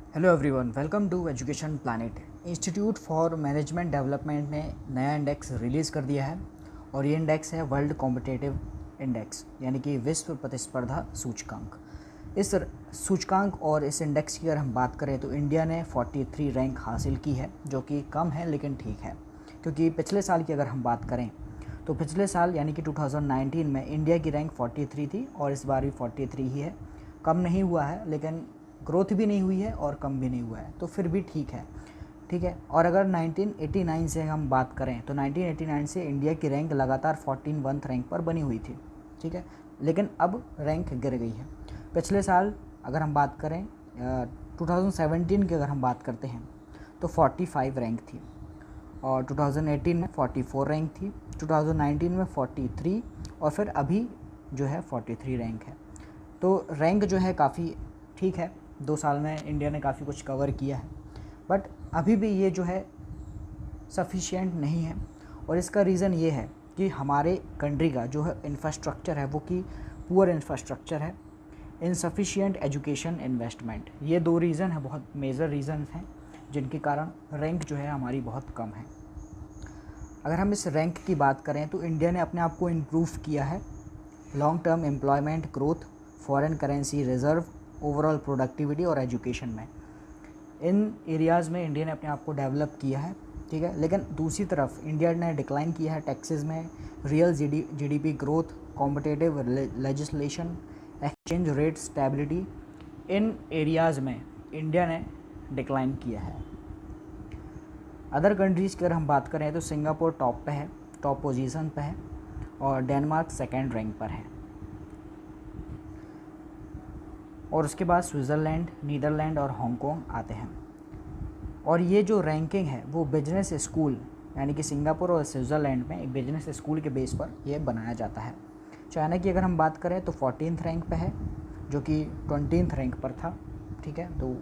Hello everyone, welcome to education planet. Institute for management development ने नया index release कर दिया है और ये इंडेक्स है वर्ल्ड कॉम्पिटिटिव इंडेक्स, यानी कि विश्व प्रतिस्पर्धा सूचकांक। इस सूचकांक और इस इंडेक्स की अगर हम बात करें तो इंडिया ने 43 रैंक हासिल की है, जो कि कम है लेकिन ठीक है। क्योंकि पिछले साल की अगर हम बात करें तो पिछले साल यानी कि 2019 में इंडिया की रैंक 43 थी और इस बार भी 43 ही है। कम नहीं हुआ है, लेकिन ग्रोथ भी नहीं हुई है और कम भी नहीं हुआ है, तो फिर भी ठीक है। ठीक है। और अगर 1989 से हम बात करें तो 1989 से इंडिया की रैंक लगातार 14th रैंक पर बनी हुई थी। ठीक है, लेकिन अब रैंक गिर गई है। पिछले साल अगर हम बात करें 2017 की अगर हम बात करते हैं तो 45 रैंक थी और 2018 में 44 रैंक थी, 2019 में 43 और फिर अभी जो है 43 रैंक है। तो रैंक जो है काफ़ी ठीक है। 2 साल में इंडिया ने काफ़ी कुछ कवर किया है, बट अभी भी ये जो है सफिशिएंट नहीं है। और इसका रीज़न ये है कि हमारे कंट्री का जो है इंफ्रास्ट्रक्चर है वो कि पुअर इंफ्रास्ट्रक्चर है, इनसफिशिएंट एजुकेशन इन्वेस्टमेंट। ये 2 रीज़न है, बहुत मेजर रीज़न हैं जिनके कारण रैंक जो है हमारी बहुत कम है। अगर हम इस रैंक की बात करें तो इंडिया ने अपने आप को इम्प्रूव किया है long term employment growth, foreign currency reserve, overall productivity और एजुकेशन में। इन एरियाज़ में इंडिया ने अपने आप को डेवलप किया है। ठीक है, लेकिन दूसरी तरफ इंडिया ने डिक्लाइन किया है टैक्सेस में, real GDP growth, competitive legislation, exchange rate stability. इन एरियाज़ में इंडिया ने डिक्लाइन किया है। अदर कंट्रीज़ की अगर हम बात करें तो सिंगापुर टॉप पे है, टॉप पोजीशन पे है, और डेनमार्क 2nd रैंक पर है। और उसके बाद स्विट्ज़रलैंड, नीदरलैंड और हांगकांग आते हैं। और ये जो रैंकिंग है वो बिजनेस स्कूल यानी कि सिंगापुर और स्विट्ज़रलैंड में एक बिजनेस स्कूल के बेस पर यह बनाया जाता है। चाइना की अगर हम बात करें तो 14th रैंक पे है, जो कि 20th रैंक पर था। ठीक है, तो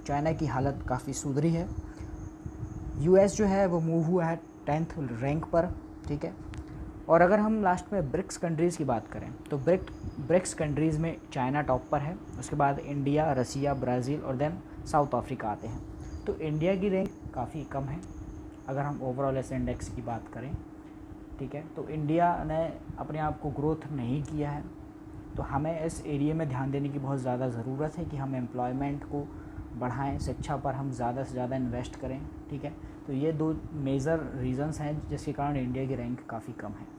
चाइना की हालत काफ़ी सुधरी है। यूएस जो है वो मूव हुआ है 10th रैंक पर। ठीक है, और अगर हम लास्ट में ब्रिक्स कंट्रीज़ की बात करें तो ब्रिक्स कंट्रीज़ में चाइना टॉप पर है, उसके बाद इंडिया, रसिया, ब्राज़ील और देन साउथ अफ्रीका आते हैं। तो इंडिया की रैंक काफ़ी कम है अगर हम ओवरऑल इस इंडेक्स की बात करें। ठीक है, तो इंडिया ने अपने आप को ग्रोथ नहीं किया है, तो हमें इस एरिया में ध्यान देने की बहुत ज़्यादा ज़रूरत है कि हम एम्प्लॉयमेंट को बढ़ाएं, शिक्षा पर हम ज़्यादा से ज़्यादा इन्वेस्ट करें। ठीक है, तो ये 2 मेजर रीज़न्स हैं जिसके कारण इंडिया की रैंक काफ़ी कम है।